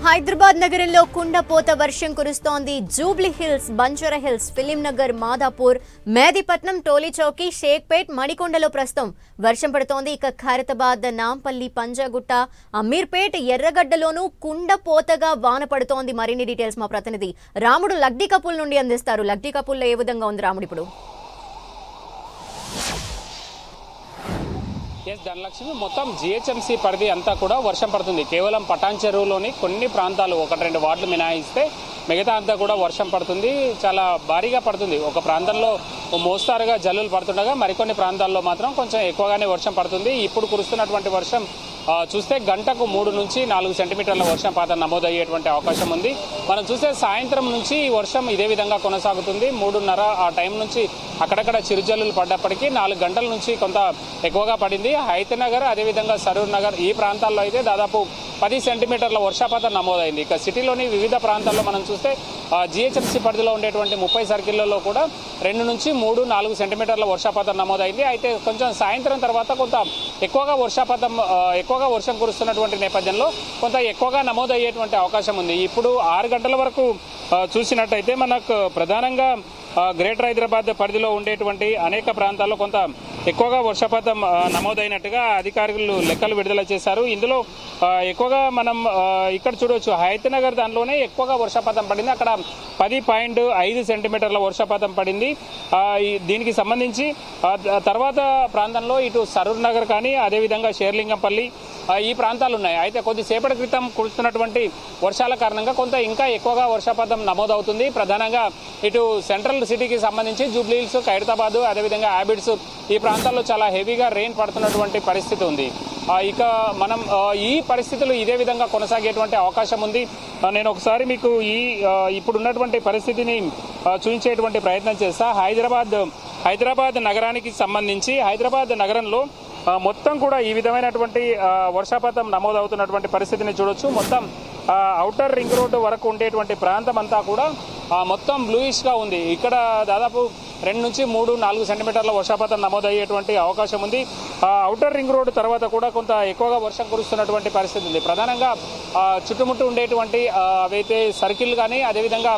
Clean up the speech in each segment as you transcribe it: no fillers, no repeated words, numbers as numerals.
హైదరాబాద్ నగరంలో కుండపోత వర్షం కురుస్తోంది. జూబ్లీ హిల్స్, బంజారా హిల్స్, ఫిలిం నగర్, మాదాపూర్, మేదీపట్నం, టోలీచౌకి, షేక్పేట్, మణికొండలో ప్రస్తుతం వర్షం పడుతోంది. ఇక ఖైరతాబాద్, నాంపల్లి, పంజాగుట్ట, అమీర్పేట్, ఎర్రగడ్డలోనూ కుండపోతగా వాన పడుతోంది. మరిన్ని డీటెయిల్స్ మా ప్రతినిధి రాముడు లగ్డీ కపూల్ నుండి అందిస్తారు. లగ్డీ కపూల్లో ఏ విధంగా ఉంది రాముడు ఇప్పుడు? ధనలక్ష్మి, మొత్తం జిహెచ్ఎంసీ పరిధి అంతా కూడా వర్షం పడుతుంది. కేవలం పటాన్ చెరువులోని కొన్ని ప్రాంతాలు, 1-2 వార్డులు మినహాయిస్తే మిగతా అంతా కూడా వర్షం పడుతుంది. చాలా భారీగా పడుతుంది. ఒక ప్రాంతంలో మోస్తారుగా జల్లులు పడుతుండగా మరికొన్ని ప్రాంతాల్లో మాత్రం కొంచెం ఎక్కువగానే వర్షం పడుతుంది. ఇప్పుడు కురుస్తున్నటువంటి వర్షం చూస్తే గంటకు 3 నుంచి 4 సెంటీమీటర్ల వర్షపాతం నమోదయ్యేటువంటి అవకాశం ఉంది. మనం చూస్తే సాయంత్రం నుంచి ఈ వర్షం ఇదే విధంగా కొనసాగుతుంది. 3:30 ఆ టైం నుంచి అక్కడక్కడ చిరుజల్లులు పడ్డప్పటికీ 4 గంటల నుంచి కొంత ఎక్కువగా పడింది. హైతనగర్, అదేవిధంగా సరూర్ నగర్ ఈ ప్రాంతాల్లో అయితే దాదాపు 10 సెంటీమీటర్ల వర్షపాతం నమోదైంది. ఇక సిటీలోని వివిధ ప్రాంతాల్లో మనం చూస్తే జిహెచ్ఎంసీ పరిధిలో ఉండేటువంటి 30 సర్కిళ్లలో కూడా 2 నుంచి 3-4 సెంటీమీటర్ల వర్షపాతం నమోదైంది. అయితే కొంచెం సాయంత్రం తర్వాత కొంత ఎక్కువగా వర్షం కురుస్తున్నటువంటి నేపథ్యంలో కొంత ఎక్కువగా నమోదయ్యేటువంటి అవకాశం ఉంది. ఇప్పుడు 6 గంటల వరకు చూసినట్టయితే మనకు ప్రధానంగా గ్రేటర్ హైదరాబాద్ పరిధిలో ఉండేటువంటి అనేక ప్రాంతాల్లో కొంత ఎక్కువగా వర్షపాతం నమోదైనట్టుగా అధికారులు లెక్కలు విడుదల చేశారు. ఇందులో ఎక్కువగా మనం ఇక్కడ చూడవచ్చు, హైతనగర్ దానిలోనే ఎక్కువగా వర్షపాతం పడింది. అక్కడ 10.5 సెంటీమీటర్ల వర్షపాతం పడింది. దీనికి సంబంధించి తర్వాత ప్రాంతంలో ఇటు సరూర్ నగర్ కానీ అదేవిధంగా షేర్లింగంపల్లి ఈ ప్రాంతాలు ఉన్నాయి. అయితే కొద్దిసేపటి క్రితం కురుస్తున్నటువంటి వర్షాల కారణంగా కొంత ఇంకా ఎక్కువగా వర్షపాతం నమోదవుతుంది. ప్రధానంగా ఇటు సెంట్రల్ సిటీకి సంబంధించి జూబ్లీ హిల్స్, ఖైరతాబాద్, అదేవిధంగా హ్యాబిట్స్ ఈ ప్రాంతాల్లో చాలా హెవీగా రెయిన్ పడుతున్నటువంటి పరిస్థితి ఉంది. ఇక మనం ఈ పరిస్థితులు ఇదే విధంగా కొనసాగేటువంటి అవకాశం ఉంది. నేను ఒకసారి మీకు ఇప్పుడున్నటువంటి పరిస్థితిని చూపించేటువంటి ప్రయత్నం చేస్తా. హైదరాబాద్ నగరానికి సంబంధించి హైదరాబాద్ నగరంలో మొత్తం కూడా ఈ విధమైనటువంటి వర్షపాతం నమోదవుతున్నటువంటి పరిస్థితిని చూడొచ్చు. మొత్తం ఔటర్ రింగ్ రోడ్డు వరకు ఉండేటువంటి ప్రాంతం అంతా కూడా మొత్తం బ్లూయిష్గా ఉంది. ఇక్కడ దాదాపు 2 నుంచి 3-4 సెంటీమీటర్ల వర్షపాతం నమోదయ్యేటువంటి అవకాశం ఉంది. ఔటర్ రింగ్ రోడ్డు తర్వాత కూడా కొంత ఎక్కువగా వర్షం కురుస్తున్నటువంటి పరిస్థితి ఉంది. ప్రధానంగా చుట్టుముట్టు ఉండేటువంటి అవైతే సర్కిల్ కానీ అదేవిధంగా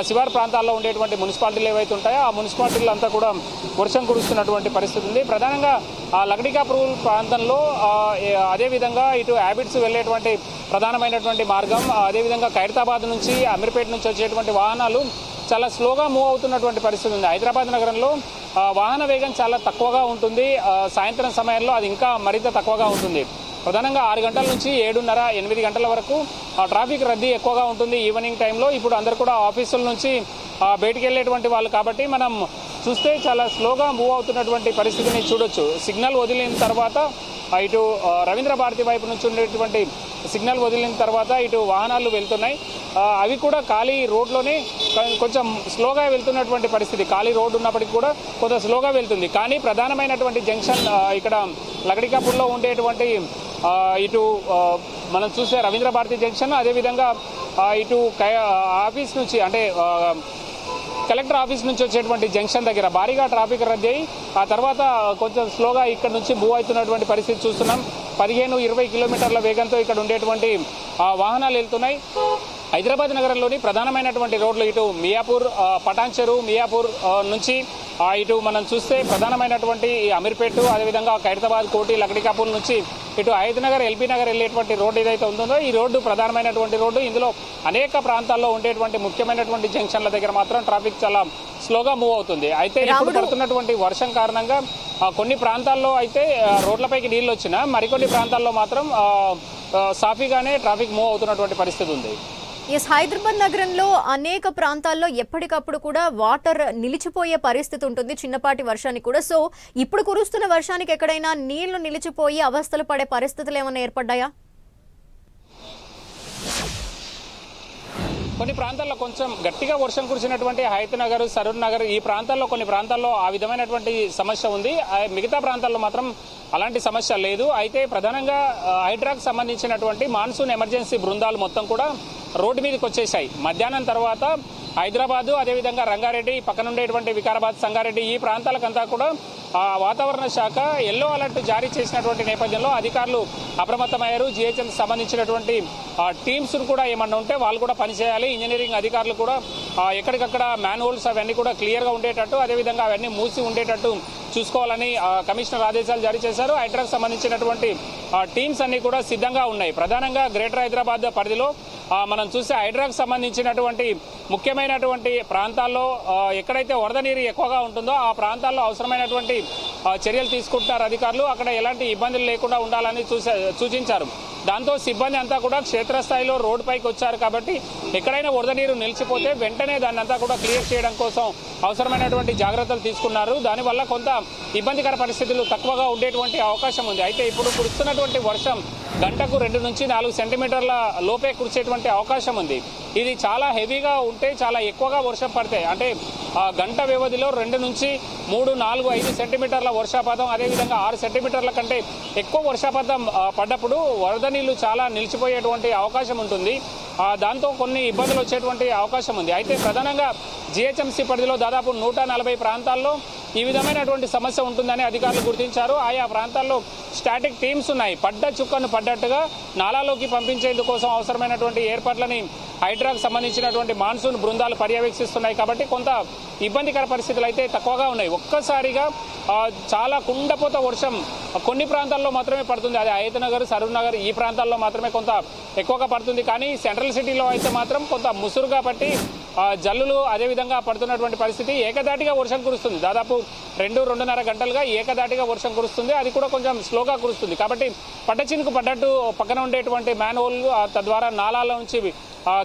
శివారు ప్రాంతాల్లో ఉండేటువంటి మున్సిపాలిటీలు ఏవైతే ఉంటాయో ఆ మున్సిపాలిటీలు అంతా కూడా వర్షం కురుస్తున్నటువంటి పరిస్థితి ఉంది. ప్రధానంగా లగ్డికాపూర్ ప్రాంతంలో అదేవిధంగా ఇటు హ్యాబిట్స్ వెళ్ళేటువంటి ప్రధానమైనటువంటి మార్గం, అదేవిధంగా ఖైరతాబాద్ నుంచి అమీర్పేట నుంచి వచ్చేటువంటి వాహనాలు చాలా స్లోగా మూవ్ అవుతున్నటువంటి పరిస్థితి ఉంది. హైదరాబాద్ నగరంలో వాహన వేగం చాలా తక్కువగా ఉంటుంది. సాయంత్రం సమయంలో అది ఇంకా మరింత తక్కువగా ఉంటుంది. ప్రధానంగా 6 గంటల నుంచి 7:30-8 గంటల వరకు ట్రాఫిక్ రద్దీ ఎక్కువగా ఉంటుంది ఈవినింగ్ టైంలో. ఇప్పుడు అందరు కూడా ఆఫీసుల నుంచి బయటికి వెళ్ళేటువంటి వాళ్ళు కాబట్టి మనం చూస్తే చాలా స్లోగా మూవ్ అవుతున్నటువంటి పరిస్థితిని చూడొచ్చు. సిగ్నల్ వదిలిన తర్వాత ఇటు రవీంద్ర భారతి వైపు నుంచి ఉండేటువంటి సిగ్నల్ వదిలిన తర్వాత ఇటు వాహనాలు వెళ్తున్నాయి. అవి కూడా ఖాళీ రోడ్లోనే కొంచెం స్లోగా వెళ్తున్నటువంటి పరిస్థితి. ఖాళీ రోడ్డు ఉన్నప్పటికీ కూడా కొంత స్లోగా వెళ్తుంది. కానీ ప్రధానమైనటువంటి జంక్షన్ ఇక్కడ లగ్డికాపూర్లో ఉండేటువంటి ఇటు మనం చూస్తే రవీంద్ర భారతి జంక్షన్, అదేవిధంగా ఇటు ఆఫీస్ నుంచి అంటే కలెక్టర్ ఆఫీస్ నుంచి వచ్చేటువంటి జంక్షన్ దగ్గర భారీగా ట్రాఫిక్ రద్దీ అయ్యి ఆ తర్వాత కొంచెం స్లోగా ఇక్కడ నుంచి మూవ్ అవుతున్నటువంటి పరిస్థితి చూస్తున్నాం. 15-20 కిలోమీటర్ల వేగంతో ఇక్కడ ఉండేటువంటి వాహనాలు వెళ్తున్నాయి. హైదరాబాద్ నగరంలోని ప్రధానమైనటువంటి రోడ్లు ఇటు మియాపూర్, పటాన్ చెరువు, మియాపూర్ నుంచి ఇటు మనం చూస్తే ప్రధానమైనటువంటి అమీర్పేట్, అదేవిధంగా ఖైరతాబాద్, కోటి, లగ్డికాపూర్ నుంచి ఇటు హైదనగర్, ఎల్బీ నగర్ వెళ్ళేటువంటి రోడ్డు ఏదైతే ఉందో ఈ రోడ్డు ప్రధానమైనటువంటి రోడ్డు. ఇందులో అనేక ప్రాంతాల్లో ఉండేటువంటి ముఖ్యమైనటువంటి జంక్షన్ల దగ్గర మాత్రం ట్రాఫిక్ చాలా స్లోగా మూవ్ అవుతుంది. అయితే ఇప్పుడు పడుతున్నటువంటి వర్షం కారణంగా కొన్ని ప్రాంతాల్లో అయితే రోడ్లపైకి నీళ్లు వచ్చినా మరికొన్ని ప్రాంతాల్లో మాత్రం సాఫీగానే ట్రాఫిక్ మూవ్ అవుతున్నటువంటి పరిస్థితి ఉంది. హైదరాబాద్ నగరంలో అనేక ప్రాంతాల్లో ఎప్పటికప్పుడు కూడా వాటర్ నిలిచిపోయే పరిస్థితి ఉంటుంది చిన్నపాటి వర్షానికి కూడా. సో ఇప్పుడు కురుస్తున్న వర్షానికి ఎక్కడైనా నీళ్లు నిలిచిపోయి అవస్థలు పడే పరిస్థితులు ఏమైనా ఏర్పడ్డాయా? కొన్ని ప్రాంతాల్లో కొంచెం గట్టిగా వర్షం కురిసినటువంటి హైతనగర్, సరూర్ నగర్ ఈ ప్రాంతాల్లో కొన్ని ప్రాంతాల్లో ఆ విధమైనటువంటి సమస్య ఉంది. మిగతా ప్రాంతాల్లో మాత్రం అలాంటి సమస్య లేదు. అయితే ప్రధానంగా హైడ్రాకు సంబంధించినటువంటి మాన్సూన్ ఎమర్జెన్సీ బృందాలు మొత్తం కూడా రోడ్డు మీదకి వచ్చేసాయి. మధ్యాహ్నం తర్వాత హైదరాబాద్, అదేవిధంగా రంగారెడ్డి, పక్కన ఉండేటువంటి వికారాబాద్, సంగారెడ్డి ఈ ప్రాంతాలకంతా కూడా వాతావరణ శాఖ ఎల్లో అలర్ట్ జారీ చేసినటువంటి నేపథ్యంలో అధికారులు అప్రమత్తమయ్యారు. జిహెచ్ఎంసీ సంబంధించినటువంటి టీమ్స్ కూడా ఏమన్నా ఉంటే వాళ్ళు కూడా పనిచేయాలి. ఇంజనీరింగ్ అధికారులు కూడా ఎక్కడికక్కడ మ్యాన్ హోల్స్ అవన్నీ కూడా క్లియర్గా ఉండేటట్టు, అదేవిధంగా అవన్నీ మూసి ఉండేటట్టు చూసుకోవాలని కమిషనర్ ఆదేశాలు జారీ చేశారు. హైడ్రాకు సంబంధించినటువంటి టీమ్స్ అన్ని కూడా సిద్ధంగా ఉన్నాయి. ప్రధానంగా గ్రేటర్ హైదరాబాద్ పరిధిలో మనం చూస్తే హైడ్రాకు సంబంధించినటువంటి ముఖ్యమైనటువంటి ప్రాంతాల్లో ఎక్కడైతే వరద నీరు ఎక్కువగా ఉంటుందో ఆ ప్రాంతాల్లో అవసరమైనటువంటి చర్యలు తీసుకుంటున్నారు అధికారులు. అక్కడ ఎలాంటి ఇబ్బందులు లేకుండా ఉండాలని సూచించారు. దాంతో సిబ్బంది అంతా కూడా క్షేత్రస్థాయిలో రోడ్డు పైకి వచ్చారు. కాబట్టి ఎక్కడైనా వరద నీరు నిలిచిపోతే వెంటనే దాన్ని అంతా కూడా క్లియర్ చేయడం కోసం అవసరమైనటువంటి జాగ్రత్తలు తీసుకున్నారు. దానివల్ల కొంత ఇబ్బందికర పరిస్థితులు తక్కువగా ఉండేటువంటి అవకాశం ఉంది. అయితే ఇప్పుడు కురుస్తున్నటువంటి వర్షం గంటకు 2 నుంచి 4 సెంటీమీటర్ల లోపే కురిసేటువంటి అవకాశం ఉంది. ఇది చాలా హెవీగా ఉంటే చాలా ఎక్కువగా వర్షం పడతాయి. అంటే గంట వ్యవధిలో 2 నుంచి 3, 4, 5 సెంటీమీటర్ల వర్షపాతం, అదేవిధంగా 6 సెంటీమీటర్ల కంటే ఎక్కువ వర్షపాతం పడ్డప్పుడు వరద నీళ్లు చాలా నిలిచిపోయేటువంటి అవకాశం ఉంటుంది. దాంతో కొన్ని ఇబ్బందులు వచ్చేటువంటి అవకాశం ఉంది. అయితే ప్రధానంగా జిహెచ్ఎంసీ పరిధిలో దాదాపు 140 ప్రాంతాల్లో ఈ విధమైనటువంటి సమస్య ఉంటుందని అధికారులు గుర్తించారు. ఆయా ప్రాంతాల్లో స్టాటిక్ టీమ్స్ ఉన్నాయి. పడ్డ చుక్కను పడ్డట్టుగా నాలాలోకి పంపించేందుకోసం అవసరమైనటువంటి ఏర్పాట్లని హైడ్రాకు సంబంధించినటువంటి మాన్సూన్ బృందాలు పర్యవేక్షిస్తున్నాయి. కాబట్టి కొంత ఇబ్బందికర పరిస్థితులు అయితే తక్కువగా ఉన్నాయి. ఒక్కసారిగా చాలా కుండపోత వర్షం కొన్ని ప్రాంతాల్లో మాత్రమే పడుతుంది. అది హయత్-నగర్, సరూర్ నగర్ ఈ ప్రాంతాల్లో మాత్రమే కొంత ఎక్కువగా పడుతుంది. కానీ సెంట్రల్ సిటీలో అయితే మాత్రం కొంత ముసురుగా పట్టి జల్లులు అదేవిధంగా పడుతున్నటువంటి పరిస్థితి. ఏకదాటిగా వర్షం కురుస్తుంది. దాదాపు 2-2.5 గంటలుగా ఏకదాటిగా వర్షం కురుస్తుంది. అది కూడా కొంచెం స్లోగా కురుస్తుంది. కాబట్టి పడ్డచినుకు పడ్డట్టు పక్కన ఉండేటువంటి మ్యాన్ హోల్ తద్వారా నాలాల నుంచి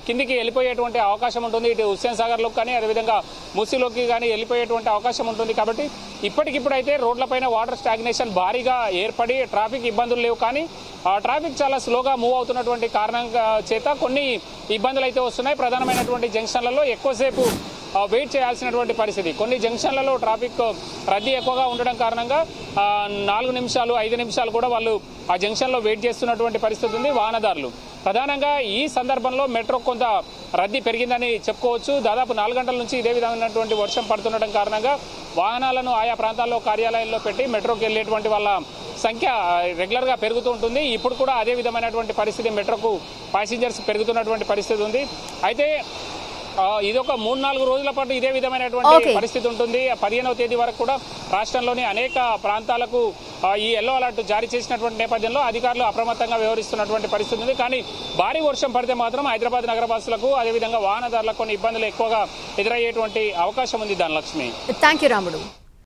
కిందికి వెళ్ళిపోయేటువంటి అవకాశం ఉంటుంది. ఇటు హుస్సేన్ సాగర్లోకి కానీ అదేవిధంగా మూసీలోకి కానీ వెళ్ళిపోయేటువంటి అవకాశం ఉంటుంది. కాబట్టి ఇప్పటికిప్పుడైతే రోడ్లపైన వాటర్ స్టాగ్నేషన్ భారీగా ఏర్పడి ట్రాఫిక్ ఇబ్బందులు లేవు. కానీ ట్రాఫిక్ చాలా స్లోగా మూవ్ అవుతున్నటువంటి కారణం చేత కొన్ని ఇబ్బందులు అయితే వస్తున్నాయి. ప్రధానమైనటువంటి జంక్షన్లలో ఎక్కువసేపు వెయిట్ చేయాల్సినటువంటి పరిస్థితి. కొన్ని జంక్షన్లలో ట్రాఫిక్ రద్దీ ఎక్కువగా ఉండడం కారణంగా 4 నిమిషాలు 5 నిమిషాలు కూడా వాళ్ళు ఆ జంక్షన్లో వెయిట్ చేస్తున్నటువంటి పరిస్థితి ఉంది వాహనదారులు. ప్రధానంగా ఈ సందర్భంలో మెట్రో కొంత రద్దీ పెరిగిందని చెప్పుకోవచ్చు. దాదాపు 4 గంటల నుంచి ఇదే విధమైనటువంటి వర్షం పడుతుండటం కారణంగా వాహనాలను ఆయా ప్రాంతాల్లో కార్యాలయాల్లో పెట్టి మెట్రోకి వెళ్ళేటువంటి వాళ్ళ సంఖ్య రెగ్యులర్గా పెరుగుతూ ఉంటుంది. ఇప్పుడు కూడా అదే విధమైనటువంటి పరిస్థితి, మెట్రోకు ప్యాసింజర్స్ పెరుగుతున్నటువంటి పరిస్థితి ఉంది. అయితే ఇది ఒక 3-4 రోజుల పాటు ఇదే విధమైనటువంటి పరిస్థితి ఉంటుంది. 15వ తేదీ వరకు కూడా రాష్ట్రంలోని అనేక ప్రాంతాలకు ఈ ఎల్లో అలర్ట్ జారీ చేసినటువంటి నేపథ్యంలో అధికారులు అప్రమత్తంగా వ్యవహరిస్తున్నటువంటి పరిస్థితి ఉంది. కానీ భారీ వర్షం పడితే మాత్రం హైదరాబాద్ నగరవాసులకు అదేవిధంగా వాహనదారులకు కొన్ని ఇబ్బందులు ఎక్కువగా ఎదురయ్యేటువంటి అవకాశం ఉంది. ధనలక్ష్మి. థాంక్యూ రాముడు.